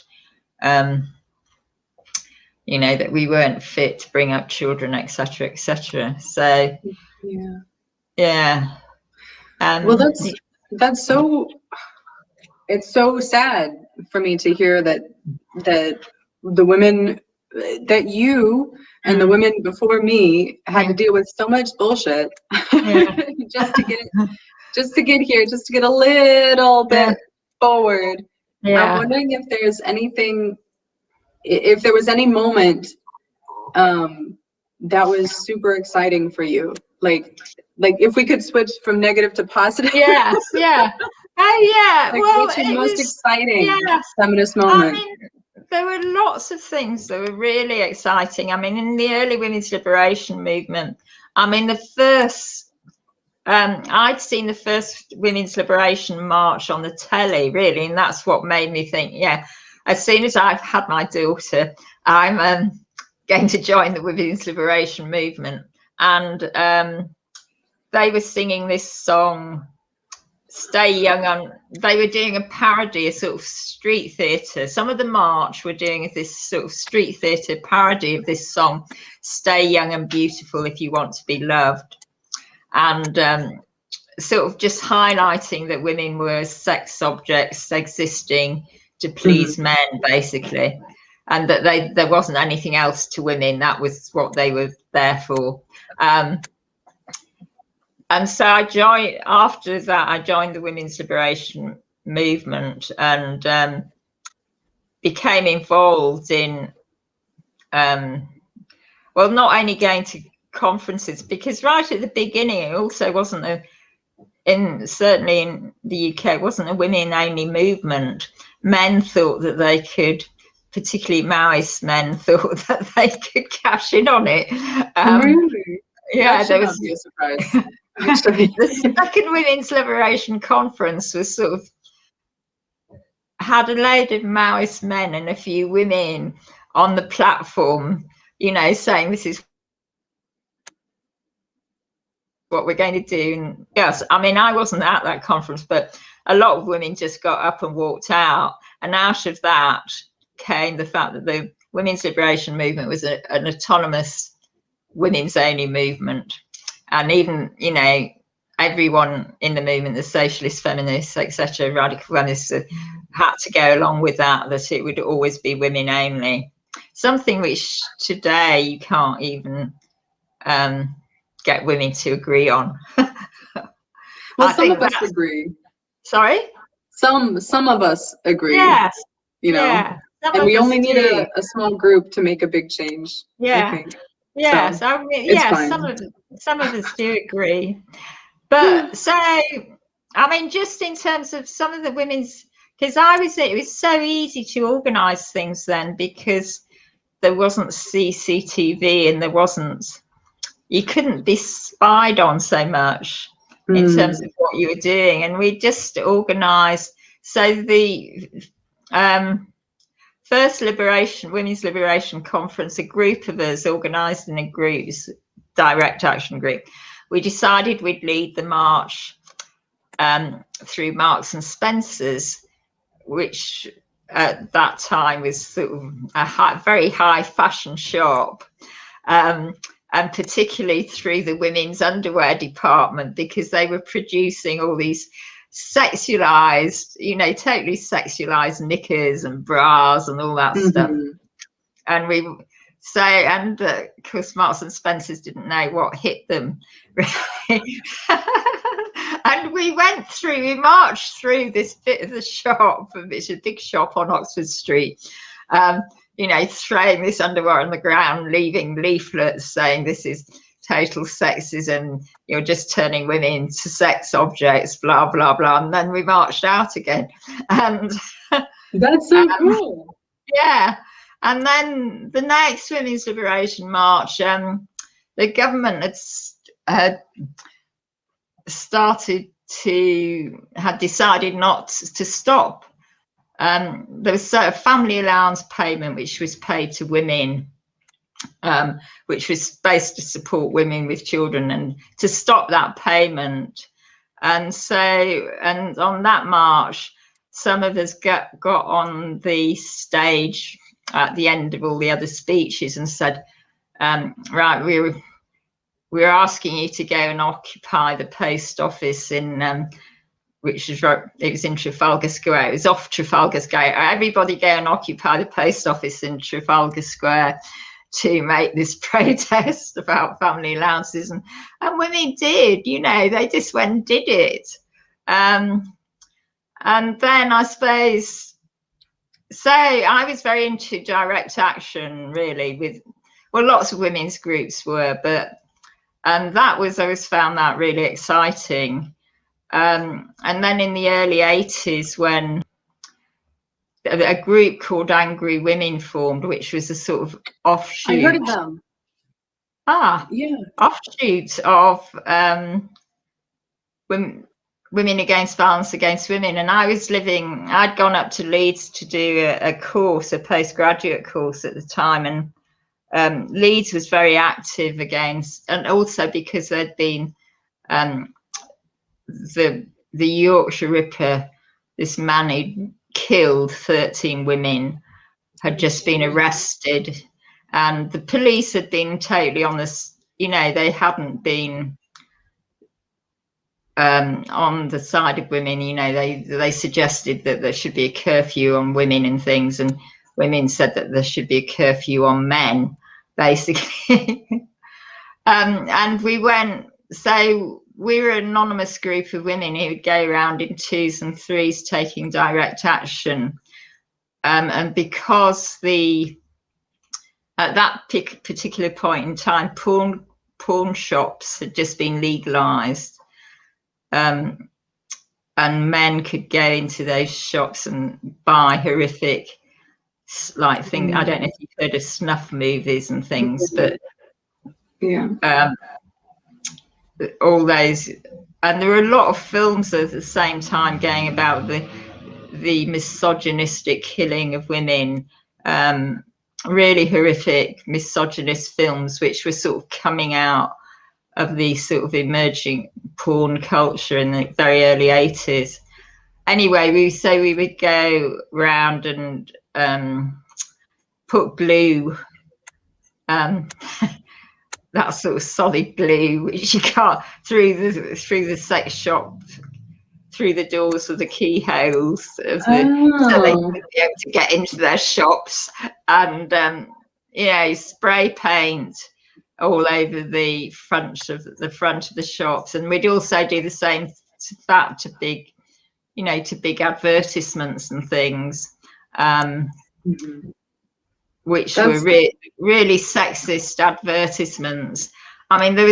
You know, that we weren't fit to bring up children, etc., etc. So yeah. Well, that's so, it's so sad for me to hear that the women, that you and the women before me had to deal with so much bullshit just to get it, just to get here, just to get a little bit forward. I'm wondering if there's anything, if there was any moment that was super exciting for you, like if we could switch from negative to positive. Oh yeah. Like, Well, what's your most exciting yes. feminist moment? I mean, there were lots of things that were really exciting. I mean, in the early women's liberation movement, I mean, the first, I'd seen the first women's liberation march on the telly, really, and that's what made me think, yeah, as soon as I've had my daughter, I'm going to join the women's liberation movement. And they were singing this song, Stay Young, and they were doing a parody, a sort of street theatre. Some of the march were doing this sort of street theatre parody of this song, Stay Young and Beautiful If You Want to Be Loved. And sort of just highlighting that women were sex objects existing to please men, basically, and that there wasn't anything else to women. That was what they were there for. And so after that, I joined the women's liberation movement and became involved in, well, not only going to conferences, because right at the beginning, it also wasn't certainly in the UK, it wasn't a women-only movement. Men thought that they could, particularly Maoist men, thought that they could cash in on it. Really? Yeah, there was be a surprise. Actually, the second Women's Liberation Conference was sort of had a load of Maoist men and a few women on the platform, you know, saying this is what we're going to do. And yes, I mean, I wasn't at that conference, but a lot of women just got up and walked out. And out of that came the fact that the women's liberation movement was an autonomous women's only movement. And even, you know, everyone in the movement, the socialist feminists, etc., radical feminists, had to go along with that it would always be women only. Something which today you can't even get women to agree on. Well, some of us agree. Sorry? Some of us agree. Yes. You know, yeah. And we only need a small group to make a big change. Yeah. I think. Yes. So, I mean, yes, some of us do agree. But so, I mean, just in terms of some of the women's, because it was so easy to organise things then, because there wasn't CCTV and you couldn't be spied on so much in terms of what you were doing. And we just organised. So the first women's liberation conference, a group of us organised in a group, direct action group. We decided we'd lead the march through Marks and Spencer's, which at that time was sort of a very high fashion shop, and particularly through the women's underwear department, because they were producing all these sexualized, you know, totally sexualized knickers and bras and all that stuff. And of course, Marks and Spencer's didn't know what hit them, really. And we marched through this bit of the shop, it's a big shop on Oxford Street, you know, throwing this underwear on the ground, leaving leaflets saying this is total sexism, you're just turning women into sex objects, blah, blah, blah. And then we marched out again. And that's so cool. Yeah. And then the next Women's Liberation March, the government had decided not to stop. There was a family allowance payment which was paid to women which was supposed to support women with children and to stop that payment. And on that march, some of us got on the stage at the end of all the other speeches and said, right, we're asking you to go and occupy the post office in it was in Trafalgar Square. It was off Trafalgar Square. Everybody go and occupy the post office in Trafalgar Square to make this protest about family allowances, and women did, they just went and did it. And then I suppose, so I was very into direct action, really, lots of women's groups were, and I always found that really exciting. And then in the early 80s, when a group called Angry Women formed, which was a sort of offshoot. I heard of them. Yeah. Offshoot of women against violence against women. And I'd gone up to Leeds to do a course, a postgraduate course at the time, and Leeds was very active against, and also because there'd been the Yorkshire Ripper, this man who killed 13 women, had just been arrested, and the police had been totally on this, they hadn't been on the side of women. They suggested that there should be a curfew on women and things, and women said that there should be a curfew on men, basically. And we went, so we were an anonymous group of women who would go around in twos and threes taking direct action. And because at that particular point in time, porn shops had just been legalized, and men could go into those shops and buy horrific, like things. I don't know if you've heard of snuff movies and things, but yeah. All those, and there were a lot of films at the same time going about the misogynistic killing of women, really horrific misogynist films, which were sort of coming out of the sort of emerging porn culture in the very early 80s. Anyway, we would go round and put glue, that sort of solid glue, which you got through the sex shop, through the doors of the keyholes of so they could be able to get into their shops, and spray paint all over the front of the shops. And we'd also do the same to that, to big advertisements and things, which were really sexist advertisements. I mean, there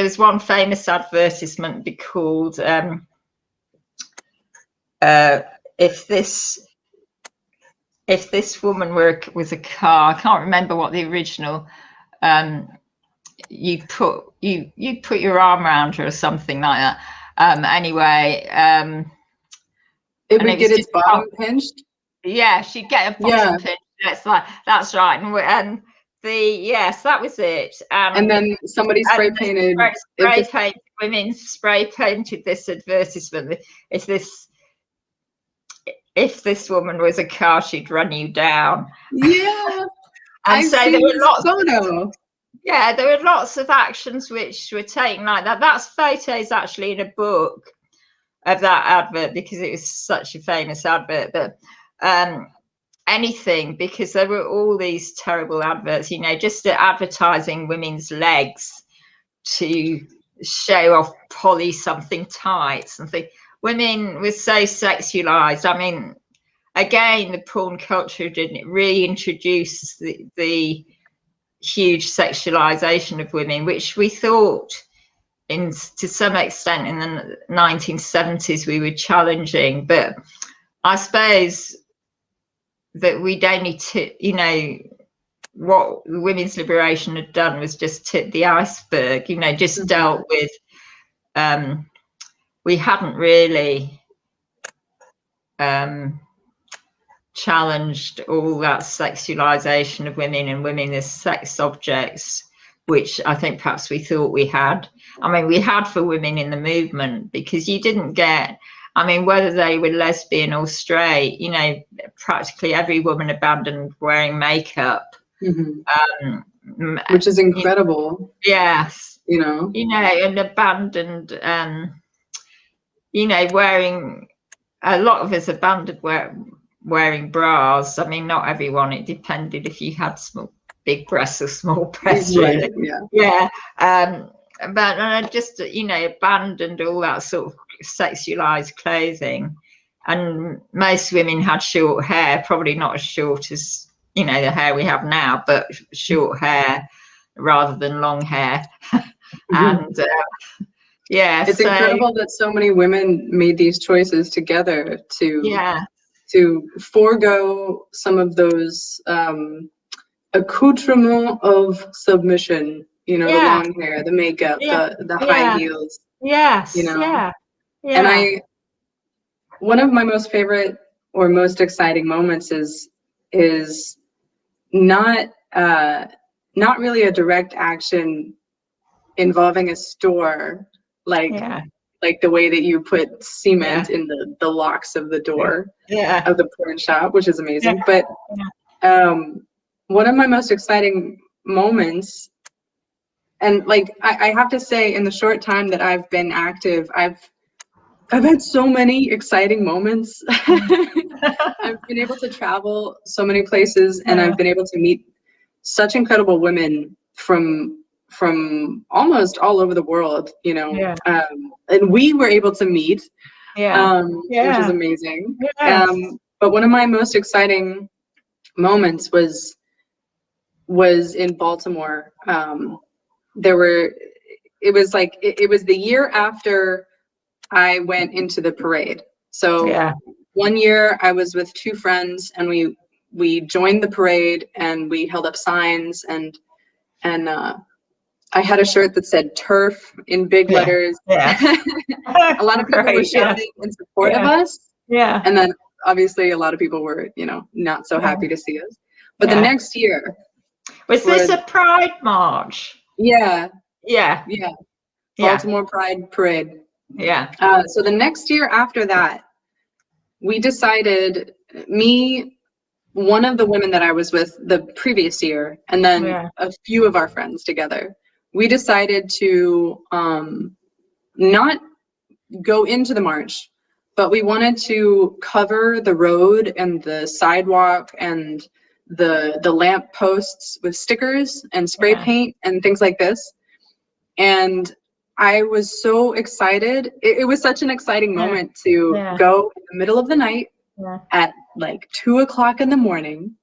was one famous advertisement called if this woman was a car. I can't remember what the original. You put your arm around her or something like that. Anyway, it would get its bottom pinched. Yeah, she'd get a bottom pinch. That's right. And that was it. And then somebody spray painted. Women spray painted this advertisement. If this woman was a car, she'd run you down. Yeah. And so there were lots. Yeah, there were lots of actions which were taken like that. That's photos actually in a book of that advert, because it was such a famous advert. But anything, because there were all these terrible adverts, just advertising women's legs to show off Polly something tights and things. Women were so sexualized. I mean, again, the porn culture didn't reintroduce the huge sexualization of women, which we thought to some extent in the 1970s we were challenging. But I suppose that we'd only what women's liberation had done was just tip the iceberg, just dealt with, we hadn't really challenged all that sexualization of women and women as sex objects, which I think perhaps we thought we had. I mean, we had for women in the movement, because you didn't get, I mean, whether they were lesbian or straight, you know, practically every woman abandoned wearing makeup. Which is incredible. Yes. You know, and abandoned, you know, wearing, a lot of us abandoned wearing bras. I mean, not everyone, it depended if you had big breasts or small breasts, really. Right, yeah. But I just, you know, abandoned all that sort of sexualized clothing, and most women had short hair, probably not as short as, you know, the hair we have now, but short hair rather than long hair. And yeah, it's incredible that so many women made these choices together to forego some of those accoutrements of submission, you know, the long hair, the makeup, the high heels. Yes. You know? Yeah. And one of my most favorite or most exciting moments is not really a direct action involving a store, like the way that you put cement in the locks of the door of the porn shop, which is amazing. But one of my most exciting moments, and like I have to say, in the short time that I've been active, I've had so many exciting moments. I've been able to travel so many places, and I've been able to meet such incredible women from almost all over the world, you know. And we were able to meet, which is amazing. But one of my most exciting moments was in Baltimore. It was the year after I went into the parade. So one year I was with two friends, and we joined the parade, and we held up signs, and I had a shirt that said TERF in big letters. A lot of people were shouting in support of us. And then obviously a lot of people were, you know, not so happy to see us. But the next year. Was this a Pride March? Baltimore Pride Parade. So the next year after that, we decided, one of the women that I was with the previous year, and then a few of our friends together, we decided to not go into the march, but we wanted to cover the road and the sidewalk and the lamp posts with stickers and spray paint and things like this. And I was so excited. It was such an exciting moment to go in the middle of the night at like 2 o'clock in the morning.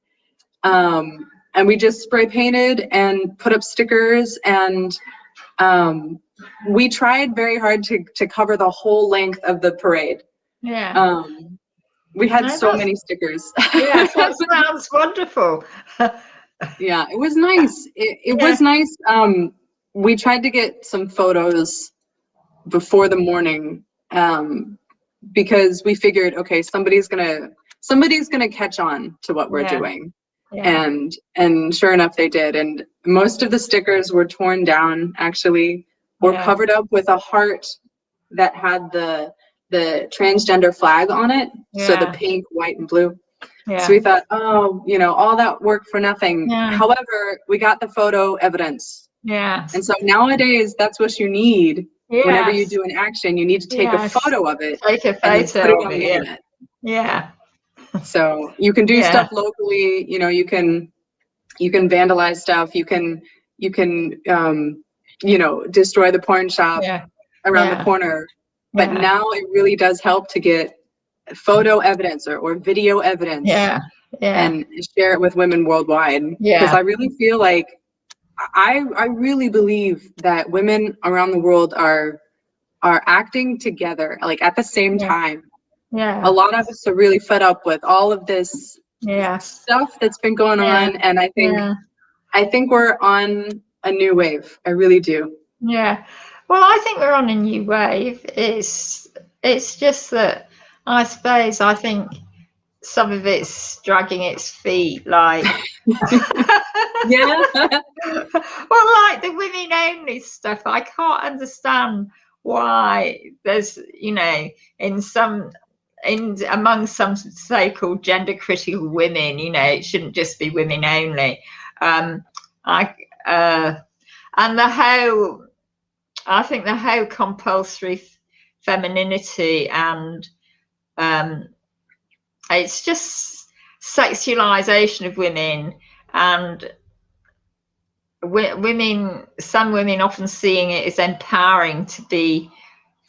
And we just spray painted and put up stickers, and we tried very hard to cover the whole length of the parade. We had so many stickers. That sounds wonderful. It was nice. It was nice. We tried to get some photos before the morning, because we figured, okay, somebody's gonna catch on to what we're doing. And sure enough, they did. And most of the stickers were torn down, actually, or covered up with a heart that had the transgender flag on it. So the pink, white, and blue. So we thought, oh, you know, all that work for nothing. However, we got the photo evidence. And so nowadays, that's what you need. Whenever you do an action, you need to take a photo of it. Take a photo of it. So you can do stuff locally. You know, you can vandalize stuff. You can you know, destroy the porn shop around the corner. But now it really does help to get photo evidence or video evidence and share it with women worldwide. Because I really feel like I really believe that women around the world are acting together, like at the same time. A lot of us are really fed up with all of this stuff that's been going on, and I think we're on a new wave. I really do. Well, I think we're on a new wave. It's just that I suppose I think some of it's dragging its feet, like Yeah. well, like the women only stuff. I can't understand why there's, you know, among some so-called gender critical women, you know, it shouldn't just be women only. And I think the whole compulsory femininity and it's just sexualization of women, and some women often seeing it as empowering to be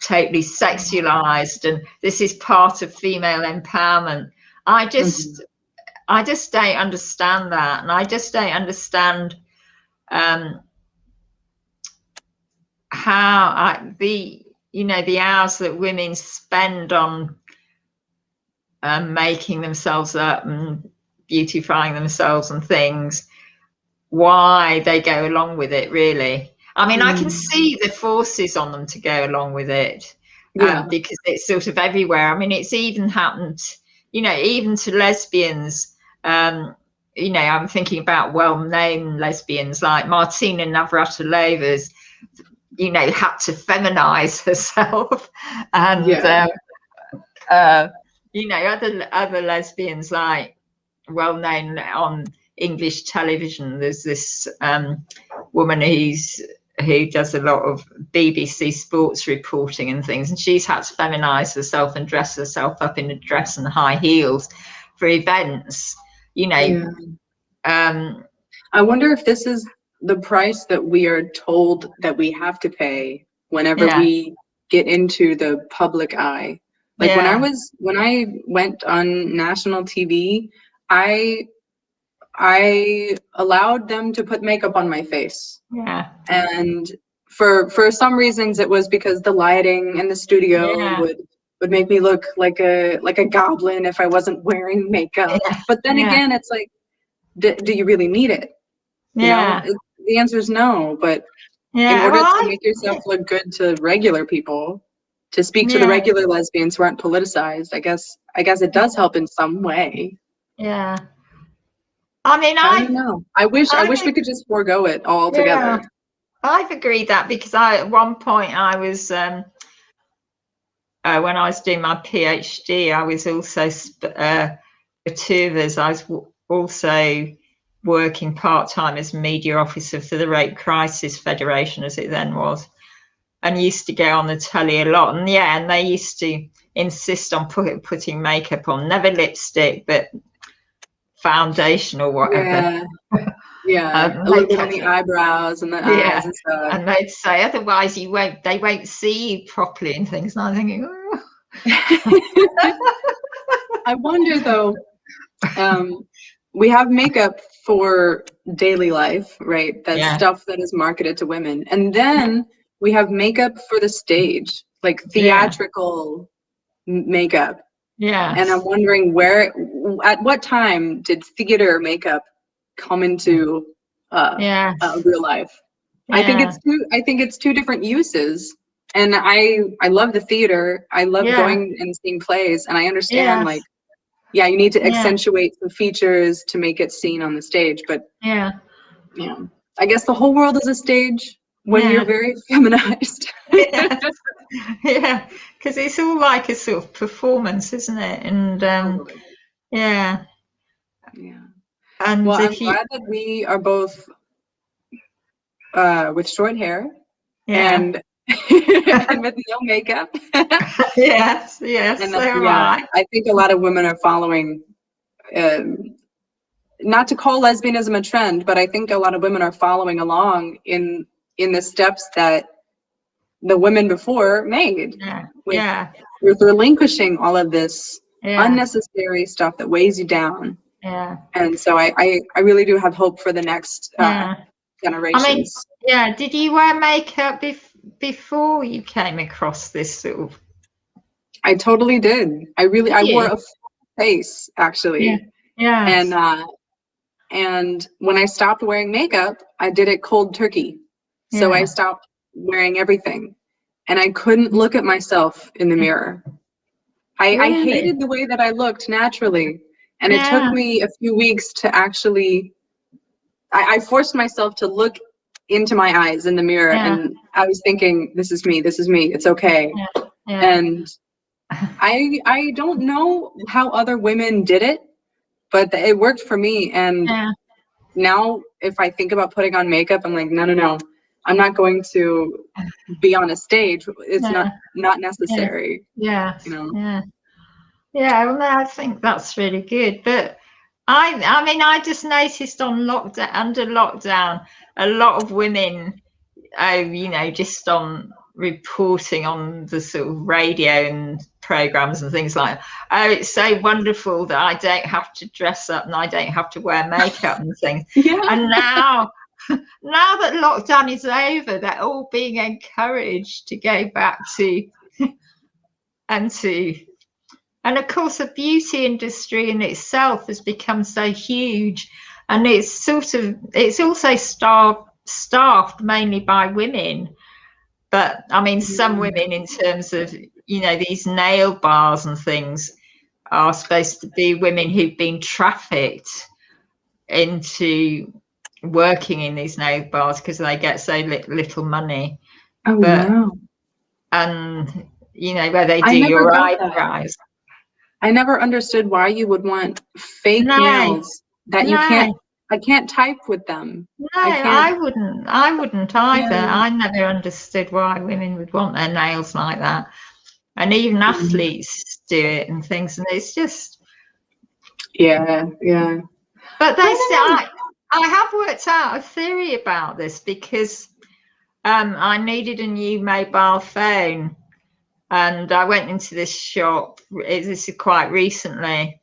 totally sexualized, and this is part of female empowerment. I just don't understand that, and I just don't understand how the hours that women spend on making themselves up and beautifying themselves and things, why they go along with it, really. I mean, I can see the forces on them to go along with it, because it's sort of everywhere. I mean, it's even happened, you know, even to lesbians. You know, I'm thinking about well-known lesbians like Martina Navratilova's, you know, had to feminize herself, and you know, other lesbians like well-known on English television. There's this woman who does a lot of BBC sports reporting and things, and she's had to feminize herself and dress herself up in a dress and high heels for events, you know. I wonder if this is the price that we are told that we have to pay whenever we get into the public eye. Like when I went on national TV, I allowed them to put makeup on my face. Yeah. And for some reasons it was because the lighting in the studio would make me look like a goblin if I wasn't wearing makeup. But then again, it's like, do you really need it? You know, the answer is no. But in order to make yourself look good to regular people, to speak to the regular lesbians who aren't politicized, I guess it does help in some way. Yeah. I mean, I don't know. I wish we could just forego it altogether. I've agreed that, because at one point I was when I was doing my PhD, I was also for 2 of us. I was also working part-time as media officer for the Rape Crisis Federation, as it then was, and used to go on the telly a lot. And and they used to insist on putting makeup on, never lipstick, but foundation or whatever. A little bit on the eyebrows and the eyes and stuff. And they'd say, otherwise they won't see you properly and things. And I'm thinking, oh. I wonder though, we have makeup for daily life, right? That's stuff that is marketed to women. And then we have makeup for the stage, like theatrical makeup. Yeah. And I'm wondering at what time did theater makeup come into real life? I think it's two different uses. And I love the theater. I love going and seeing plays, and I understand like, you need to accentuate some features to make it seen on the stage. But I guess the whole world is a stage when you're very feminized. Because it's all like a sort of performance, isn't it? And And well, I'm glad that we are both with short hair and and with no makeup. Yes. And I think a lot of women are following, not to call lesbianism a trend, but I think a lot of women are following along in the steps that the women before made with relinquishing all of this unnecessary stuff that weighs you down. And so I really do have hope for the next generations. I mean, did you wear makeup before you came across this sort of? I totally did. I wore a full face, actually. And when I stopped wearing makeup, I did it cold turkey. So I stopped wearing everything, and I couldn't look at myself in the mirror. I hated the way that I looked naturally. And it took me a few weeks to actually, I forced myself to look into my eyes in the mirror, and I was thinking, this is me, it's okay. And I don't know how other women did it, but it worked for me. And now if I think about putting on makeup, I'm like, no, I'm not going to be on a stage. It's not necessary. Yeah. You know? Well, no, I think that's really good. But I mean, I just noticed under lockdown, a lot of women, you know, just on reporting on the sort of radio and programs and things like, oh, it's so wonderful that I don't have to dress up and I don't have to wear makeup and things. And now that lockdown is over, they're all being encouraged to go back to and of course the beauty industry in itself has become so huge, and it's also staffed mainly by women. But I mean, some women, in terms of, you know, these nail bars and things, are supposed to be women who've been trafficked into working in these nail bars because they get so little money. Wow. And you know, where they do your eyebrows. I never understood why you would want fake nails that I can't type with them. No, I wouldn't either. I never understood why women would want their nails like that. And even athletes do it and things, and it's just But I have worked out a theory about this, because I needed a new mobile phone, and I went into this shop. This is quite recently,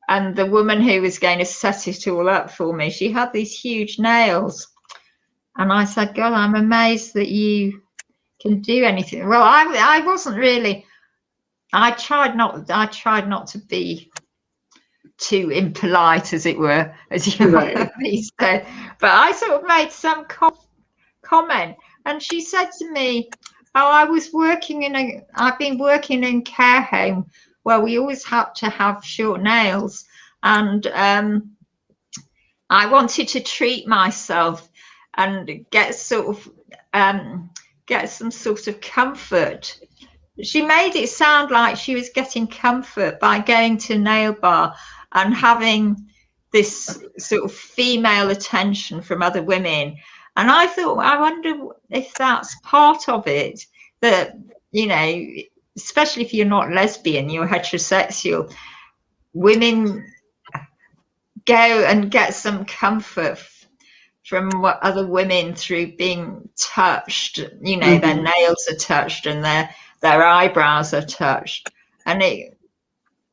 and the woman who was going to set it all up for me, she had these huge nails, and I said, God, I'm amazed that you can do anything. Well, I wasn't really. I tried not to be too impolite, as it were, as you said. But I sort of made some comment, and she said to me, "Oh, I've been working in care home where we always had to have short nails, and I wanted to treat myself and get some sort of comfort." She made it sound like she was getting comfort by going to a nail bar and having this sort of female attention from other women. And I thought, I wonder if that's part of it, that, you know, especially if you're not lesbian, you're heterosexual, women go and get some comfort from other women through being touched. You know, their nails are touched and their eyebrows are touched, and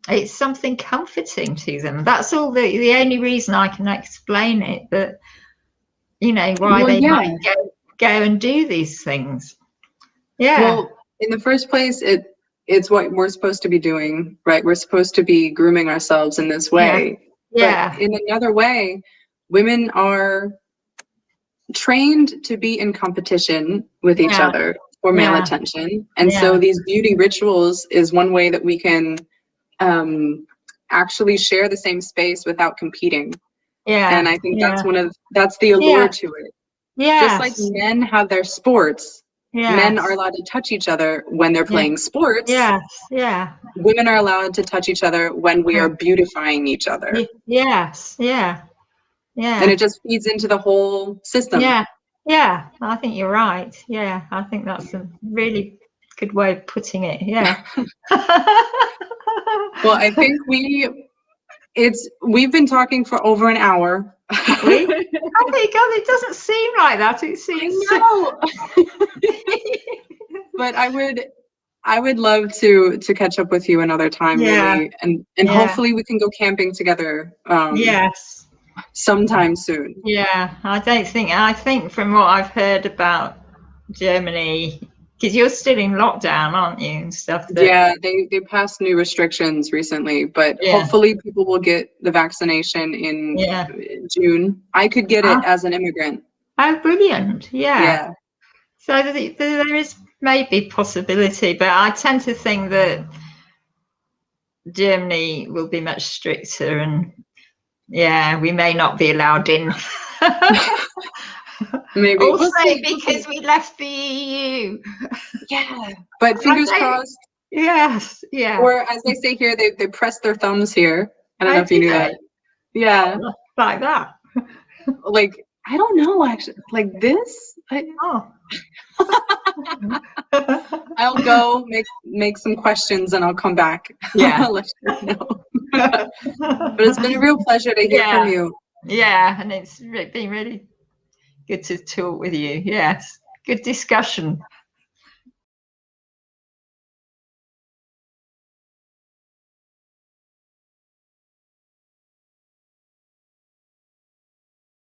it's something comforting to them. That's all. The only reason I can explain it, that, you know, why they might go and do these things. Well, in the first place, it's what we're supposed to be doing, right? We're supposed to be grooming ourselves in this way. But in another way, women are trained to be in competition with each other for male attention. And so these beauty rituals is one way that we can actually share the same space without competing. And I think that's the allure to it. Just like men have their sports, men are allowed to touch each other when they're playing sports. Women are allowed to touch each other when we are beautifying each other. And it just feeds into the whole system. I think you're right. I think that's a really good way of putting it. Well, I think we've been talking for over an hour. Oh my God, it doesn't seem like that. It seems But I would love to catch up with you another time, really, and hopefully we can go camping together. Sometime soon. I think from what I've heard about Germany, because you're still in lockdown, aren't you, and stuff? They passed new restrictions recently, but hopefully people will get the vaccination in June. I could get it as an immigrant. Oh, brilliant. So there is maybe possibility, but I tend to think that Germany will be much stricter, and yeah, we may not be allowed in. Maybe. Also, We'll see. because we left the EU. Yeah, but fingers crossed. Yes, yeah. Or as they say here, they press their thumbs here. I don't know if you knew that. Agitate. Yeah, Like that. like I don't know actually. Like this. Oh. I'll go make some questions and I'll come back. Yeah. I'll let you know. But it's been a real pleasure to hear from you. Yeah, and it's been really good to talk with you. Yes, good discussion.